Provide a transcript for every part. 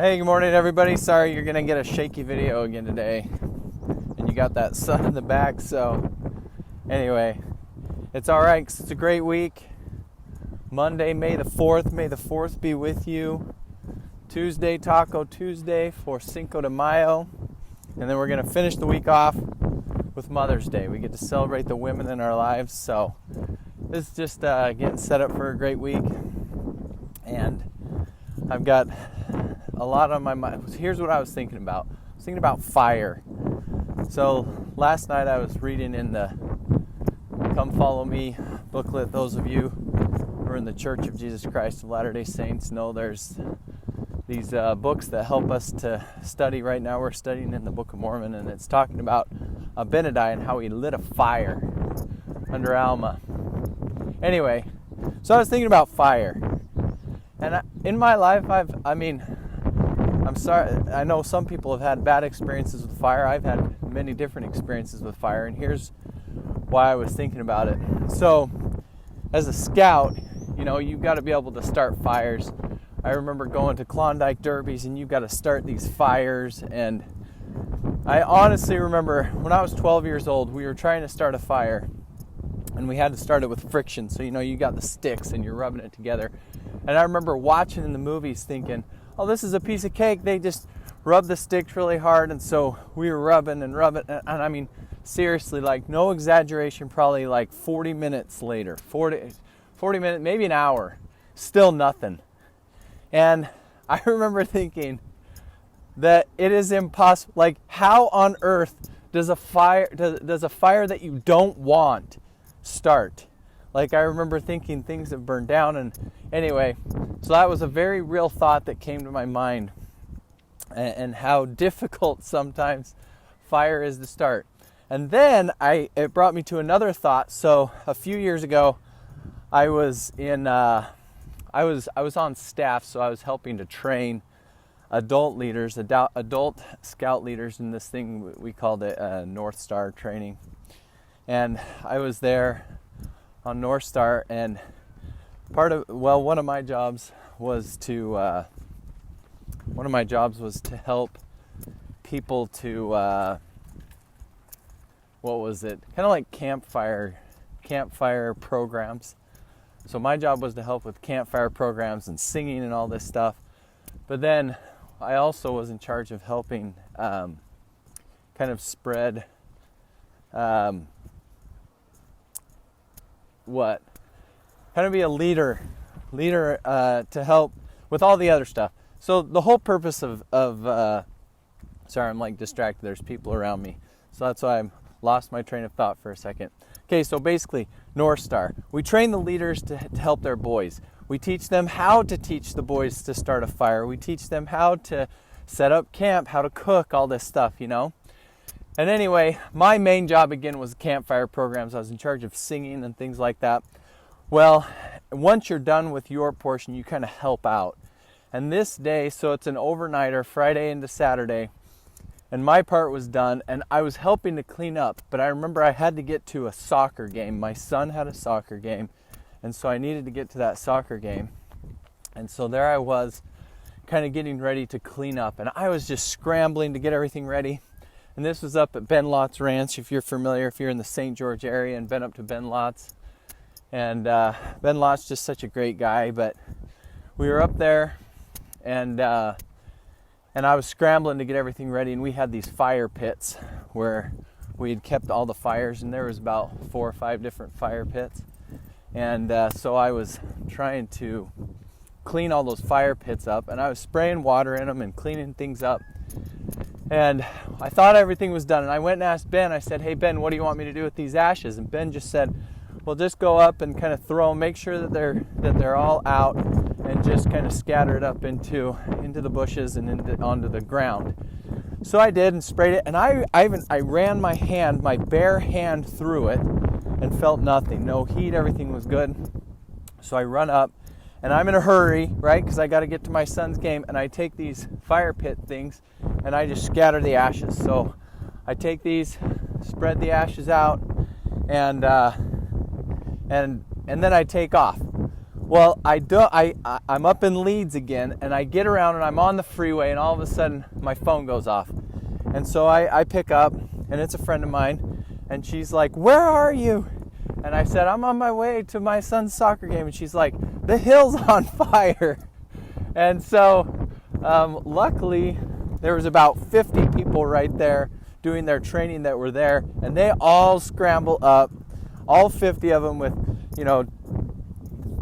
Hey, good morning everybody. Sorry you're gonna get a shaky video again today. And you got that sun in the back, so anyway, it's alright because it's a great week. Monday, May the 4th. May the 4th be with you. Tuesday, Taco Tuesday for Cinco de Mayo. And then we're gonna finish the week off with Mother's Day. We get to celebrate the women in our lives, so this is just getting set up for a great week. And I've got a lot on my mind. Here's what I was thinking about. I was thinking about fire. So last night I was reading in the Come Follow Me booklet. Those of you who are in the Church of Jesus Christ of Latter-day Saints know there's these books that help us to study. Right now we're studying in the Book of Mormon, and it's talking about Abinadi and how he lit a fire under Alma. Anyway, so I was thinking about fire. And in my life, I'm sorry, I know some people have had bad experiences with fire. I've had many different experiences with fire, and here's why I was thinking about it. So, as a scout, you've got to be able to start fires. I remember going to Klondike derbies, and you've got to start these fires, and I honestly remember when I was 12 years old, we were trying to start a fire, and we had to start it with friction. So, you got the sticks, and you're rubbing it together. And I remember watching in the movies thinking, oh, this is a piece of cake. They just rub the sticks really hard. And so we were rubbing. And I mean, seriously, like no exaggeration, probably like 40 minutes later, 40 minutes, maybe an hour, still nothing. And I remember thinking that it is impossible. Like, how on earth does a fire that you don't want start? Like, I remember thinking things have burned down, and anyway, so that was a very real thought that came to my mind, and how difficult sometimes fire is to start. And then it brought me to another thought. So a few years ago, I was on staff, so I was helping to train adult leaders, adult scout leaders in this thing we called it North Star training, and I was there on North Star, and one of my jobs was to help people to kind of like campfire programs. So my job was to help with campfire programs and singing and all this stuff. But then I also was in charge of helping kind of spread be a leader to help with all the other stuff. So the whole purpose of sorry, I'm like distracted. There's people around me. So that's why I lost my train of thought for a second. Okay, so basically, North Star. We train the leaders to help their boys. We teach them how to teach the boys to start a fire. We teach them how to set up camp, how to cook, all this stuff, And anyway, my main job again was campfire programs. I was in charge of singing and things like that. Well, once you're done with your portion, you kind of help out. And this day, so it's an overnighter, Friday into Saturday, and my part was done, and I was helping to clean up. But I remember I had to get to a soccer game. My son had a soccer game, and so I needed to get to that soccer game. And so there I was, kind of getting ready to clean up, and I was just scrambling to get everything ready. And this was up at Ben Lott's Ranch, if you're familiar, if you're in the St. George area and been up to Ben Lott's. And Ben Lott's just such a great guy, but we were up there, and I was scrambling to get everything ready, and we had these fire pits where we had kept all the fires, and there was about 4 or 5 different fire pits. And so I was trying to clean all those fire pits up, and I was spraying water in them and cleaning things up. And I thought everything was done, and I went and asked Ben. I said, hey Ben, what do you want me to do with these ashes? And Ben just said, well, just go up and kind of throw them, make sure that they're all out, and just kind of scatter it up into the bushes and onto the ground. So I did and sprayed it, and I ran my bare hand through it and felt nothing, no heat, everything was good. So I run up, and I'm in a hurry, right, because I got to get to my son's game, and I take these fire pit things and I just scatter the ashes. So I take these, spread the ashes out, and then I take off. Well, I'm up in Leeds again, and I get around and I'm on the freeway, and all of a sudden my phone goes off. And so I pick up, and it's a friend of mine, and she's like, "Where are you?" And I said, "I'm on my way to my son's soccer game." And she's like, "The hill's on fire." And so luckily there was about 50 people right there doing their training that were there, and they all scramble up, all 50 of them with,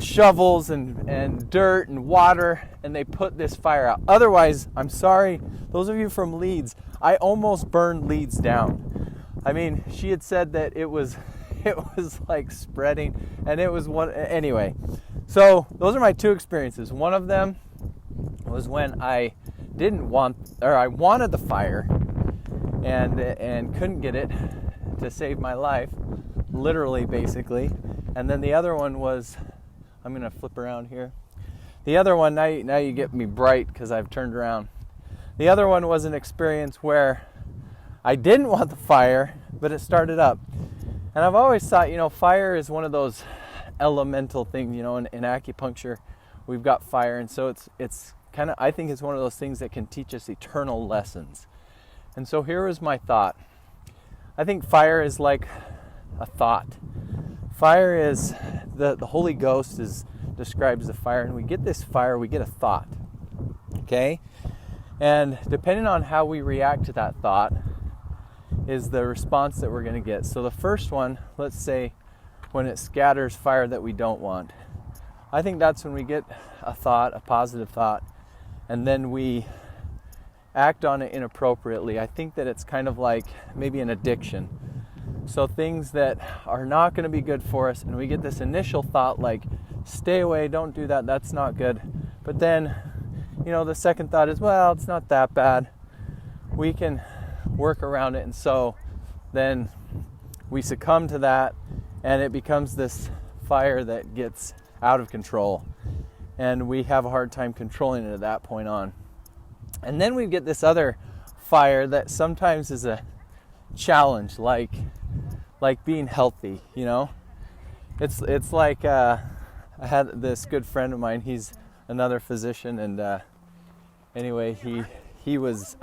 shovels and dirt and water, and they put this fire out. Otherwise, I'm sorry, those of you from Leeds, I almost burned Leeds down. I mean, she had said that it was like spreading, and it was one anyway. So those are my two experiences. One of them was when I I wanted the fire and couldn't get it to save my life, literally, basically. And then the other one was, I'm going to flip around here. The other one, now you get me bright because I've turned around. The other one was an experience where I didn't want the fire, but it started up. And I've always thought, fire is one of those elemental things, in acupuncture, we've got fire. And so it's kind of, I think it's one of those things that can teach us eternal lessons. And so here was my thought. I think fire is like a thought. Fire is, the Holy Ghost describes the fire, and we get this fire, we get a thought, okay? And depending on how we react to that thought is the response that we're going to get. So the first one, let's say when it scatters fire that we don't want, I think that's when we get a thought, a positive thought, and then we act on it inappropriately. I think that it's kind of like maybe an addiction. So things that are not going to be good for us, and we get this initial thought like, stay away, don't do that, that's not good. But then, the second thought is, well, it's not that bad. We can work around it. And so then we succumb to that, and it becomes this fire that gets out of control. And we have a hard time controlling it at that point on. And then we get this other fire that sometimes is a challenge, like being healthy, It's like I had this good friend of mine. He's another physician, and anyway, he was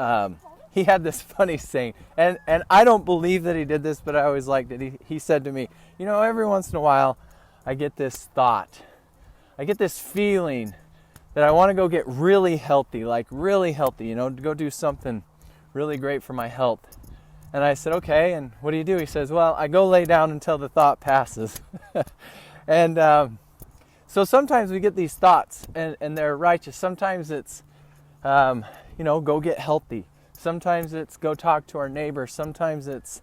he had this funny saying, and I don't believe that he did this, but I always liked it. He said to me, every once in a while, I get this thought, I get this feeling that I want to go get really healthy, to go do something really great for my health. And I said, okay, and what do you do? He says, well, I go lay down until the thought passes. And so sometimes we get these thoughts, and they're righteous. Sometimes it's, go get healthy. Sometimes it's go talk to our neighbor. Sometimes it's,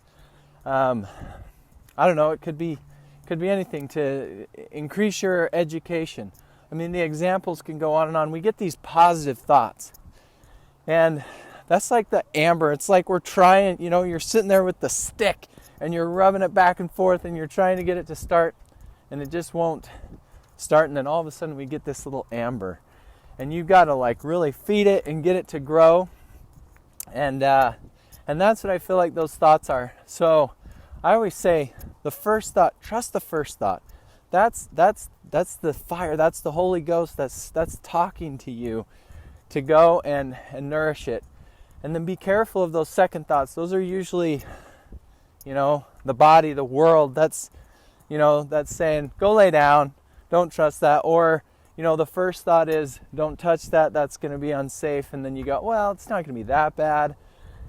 I don't know, it could be anything to increase your education. I mean, the examples can go on and on. We get these positive thoughts. And that's like the amber. It's like we're trying, you're sitting there with the stick and you're rubbing it back and forth and you're trying to get it to start, and it just won't start. And then all of a sudden we get this little amber, and you've got to really feed it and get it to grow. And that's what I feel like those thoughts are. So I always say the first thought, trust the first thought. That's the fire. That's the Holy Ghost. That's talking to you to go and nourish it. And then be careful of those second thoughts. Those are usually, the body, the world. That's saying, go lay down. Don't trust that. Or, the first thought is, don't touch that. That's going to be unsafe. And then you go, well, it's not going to be that bad.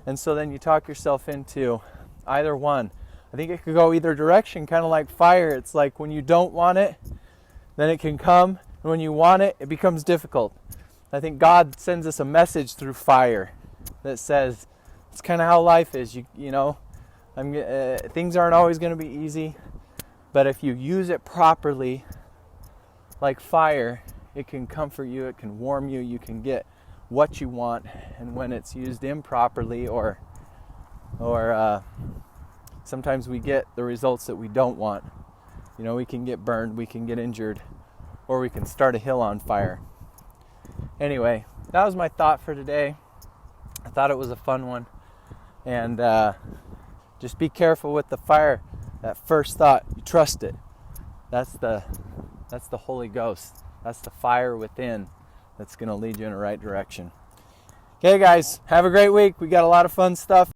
And so then you talk yourself into either one. I think it could go either direction, kind of like fire. It's like when you don't want it, then it can come. And when you want it, it becomes difficult. I think God sends us a message through fire that says, it's kind of how life is. Things aren't always going to be easy, but if you use it properly, like fire, it can comfort you, it can warm you, you can get what you want. And when it's used improperly, or sometimes we get the results that we don't want. We can get burned, we can get injured, or we can start a hill on fire. Anyway, that was my thought for today. I thought it was a fun one. And just be careful with the fire. That first thought, you trust it. That's the That's the Holy Ghost. That's the fire within that's going to lead you in the right direction. Okay, guys, have a great week. We got a lot of fun stuff.